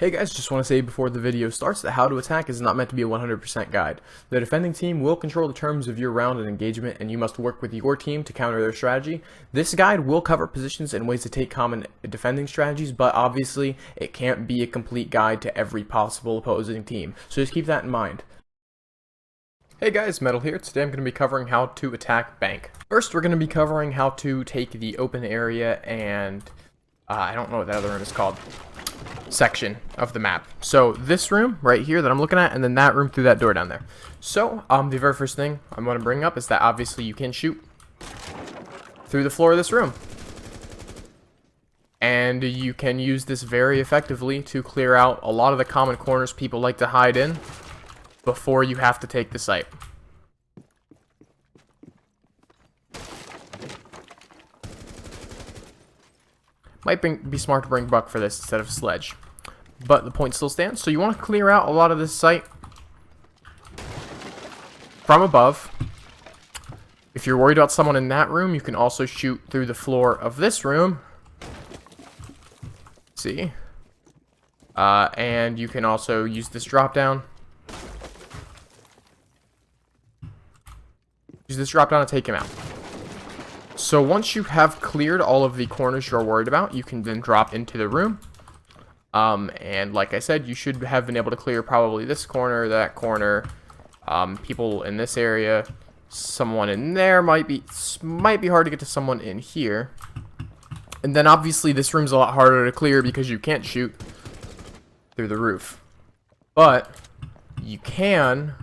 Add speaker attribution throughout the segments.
Speaker 1: Hey guys, just want to say before the video starts that how to attack is not meant to be a 100% guide. The defending team will control the terms of your round and engagement, and you must work with your team to counter their strategy. This guide will cover positions and ways to take common defending strategies, but obviously it can't be a complete guide to every possible opposing team, so just keep that in mind. Hey guys, Metal here. Today I'm going to be covering how to attack bank. First, we're going to be covering how to take the open area and I don't know what that other room is called. Section of the map. So this room right here that I'm looking at, and then that room through that door down there. So the very first thing I'm going to bring up is that obviously you can shoot through the floor of this room, and you can use this very effectively to clear out a lot of the common corners people like to hide in before you have to take the site. Might be smart to bring Buck for this instead of Sledge. But the point still stands. So you want to clear out a lot of this site from above. If you're worried about someone in that room, you can also shoot through the floor of this room. See? And you can also use this drop down. Use this drop down to take him out. So once you have cleared all of the corners you're worried about, you can then drop into the room. And like I said, you should have been able to clear probably this corner, that corner, people in this area, someone in there. Might be hard to get to someone in here. And then obviously this room's a lot harder to clear because you can't shoot through the roof. But you can.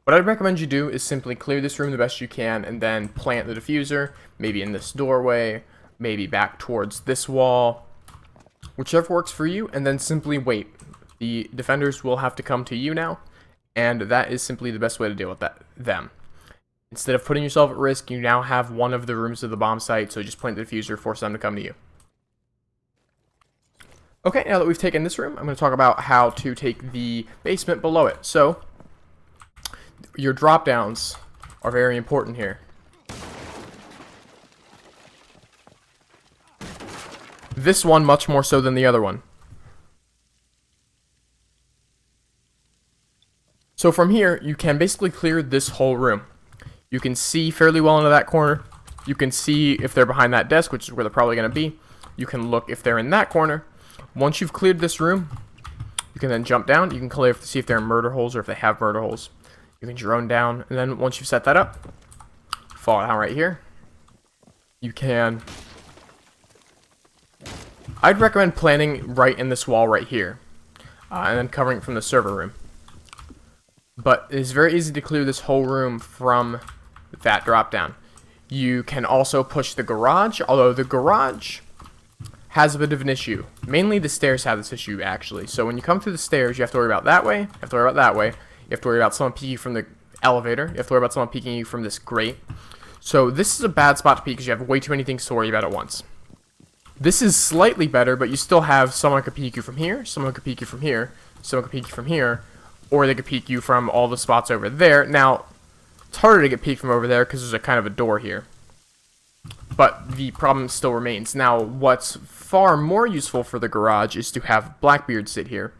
Speaker 1: What I'd recommend you do is simply clear this room the best you can and then plant the diffuser, maybe in this doorway, maybe back towards this wall, whichever works for you, and then simply wait. The defenders will have to come to you now, and that is simply the best way to deal with them. Instead of putting yourself at risk, you now have one of the rooms of the bomb site, so just plant the diffuser, force them to come to you. Okay, now that we've taken this room, I'm going to talk about how to take the basement below it. So your drop downs are very important here. This one much more so than the other one. So from here, you can basically clear this whole room. You can see fairly well into that corner. You can see if they're behind that desk, which is where they're probably going to be. You can look if they're in that corner. Once you've cleared this room, you can then jump down. You can clear to see if they're in murder holes or if they have murder holes. You can drone down, and then once you've set that up, fall down right here. You can... I'd recommend planting right in this wall right here, and then covering it from the server room. But it's very easy to clear this whole room from that drop down. You can also push the garage, although the garage has a bit of an issue. Mainly the stairs have this issue, actually. So when you come through the stairs, you have to worry about that way, you have to worry about that way. You have to worry about someone peeking you from the elevator. You have to worry about someone peeking you from this grate. So this is a bad spot to peek because you have way too many things to worry about at once. This is slightly better, but you still have someone could peek you from here, someone could peek you from here, someone could peek you from here, or they could peek you from all the spots over there. Now, it's harder to get peeked from over there because there's a kind of a door here. But the problem still remains. Now, what's far more useful for the garage is to have Blackbeard sit here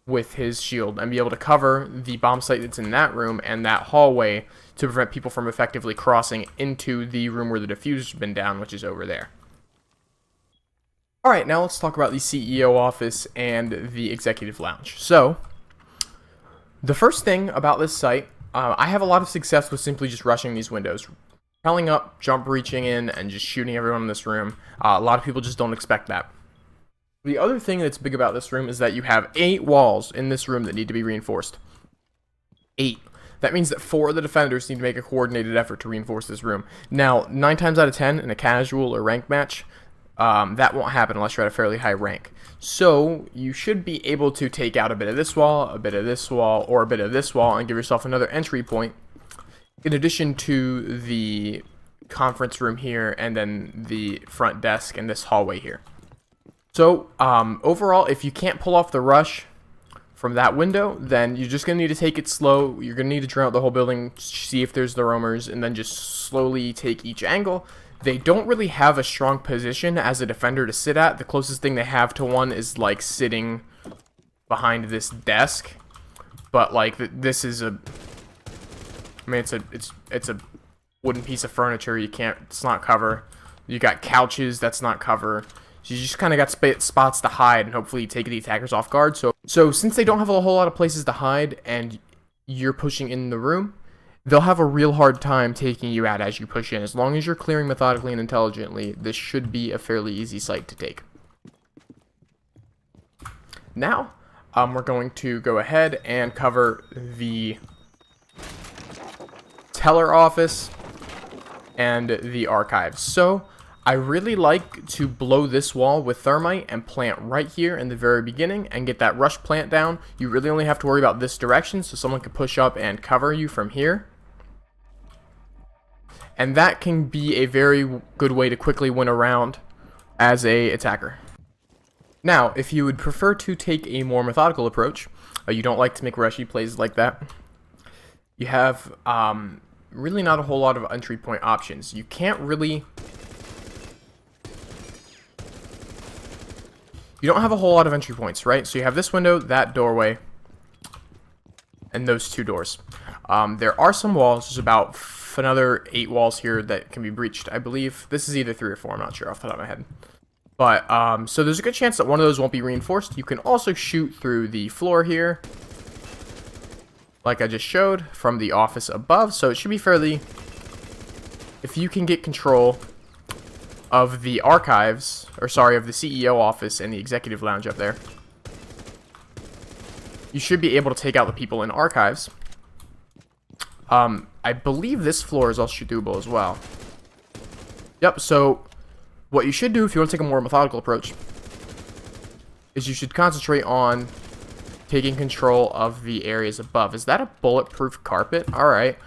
Speaker 1: with his shield and be able to cover the bomb site that's in that room and that hallway to prevent people from effectively crossing into the room where the diffuser's been down, which is over there. Alright, now let's talk about the CEO office and the executive lounge. So, the first thing about this site, I have a lot of success with simply just rushing these windows. Crawling up, jump reaching in, and just shooting everyone in this room. A lot of people just don't expect that. The other thing that's big about this room is that you have 8 walls in this room that need to be reinforced. 8. That means that 4 of the defenders need to make a coordinated effort to reinforce this room. Now, 9 times out of 10 in a casual or ranked match, that won't happen unless you're at a fairly high rank. So, you should be able to take out a bit of this wall, a bit of this wall, or a bit of this wall, and give yourself another entry point. In addition to the conference room here, and then the front desk and this hallway here. So, overall, if you can't pull off the rush from that window, then you're just going to need to take it slow. You're going to need to drone out the whole building, see if there's the roamers, and then just slowly take each angle. They don't really have a strong position as a defender to sit at. The closest thing they have to one is like sitting behind this desk, but like this is a, I mean, it's a wooden piece of furniture. You can't, it's not cover. You got couches, that's not cover. So you just kind of got spots to hide, and hopefully take the attackers off guard. So since they don't have a whole lot of places to hide, and you're pushing in the room, they'll have a real hard time taking you out as you push in. As long as you're clearing methodically and intelligently, this should be a fairly easy site to take. Now, we're going to go ahead and cover the teller office and the archives. So I really like to blow this wall with thermite and plant right here in the very beginning and get that rush plant down. You really only have to worry about this direction, so someone can push up and cover you from here. And that can be a very good way to quickly win a round as a attacker. Now, if you would prefer to take a more methodical approach, you don't like to make rushy plays like that, you have really not a whole lot of entry point options. You can't really... You don't have a whole lot of entry points, right? So you have this window, that doorway, and those two doors. There are some walls. There's about another 8 walls here that can be breached, I believe. This is either 3 or 4, I'm not sure off the top of my head. But, so there's a good chance that one of those won't be reinforced. You can also shoot through the floor here, like I just showed, from the office above. So it should be fairly... If you can get control of the archives, or sorry, of the CEO office and the executive lounge up there, you should be able to take out the people in archives. I believe this floor is also doable as well. Yep, so what you should do if you want to take a more methodical approach is you should concentrate on taking control of the areas above. Is that a bulletproof carpet? Alright.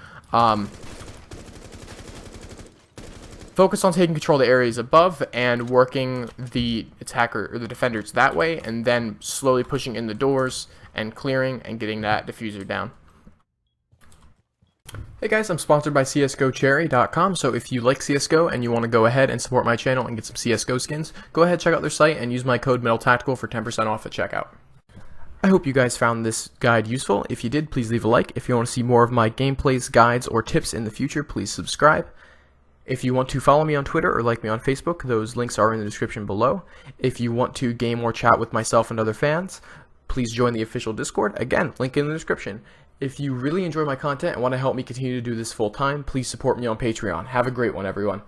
Speaker 1: Focus on taking control of the areas above and working the attacker or the defenders that way, and then slowly pushing in the doors and clearing and getting that diffuser down. Hey guys, I'm sponsored by csgocherry.com, so if you like CSGO and you want to go ahead and support my channel and get some CSGO skins, go ahead, check out their site, and use my code MIDDLETACTICAL for 10% off at checkout. I hope you guys found this guide useful. If you did, please leave a like. If you want to see more of my gameplays, guides, or tips in the future, please subscribe. If you want to follow me on Twitter or like me on Facebook, those links are in the description below. If you want to game or chat with myself and other fans, please join the official Discord. Again, link in the description. If you really enjoy my content and want to help me continue to do this full time, please support me on Patreon. Have a great one, everyone.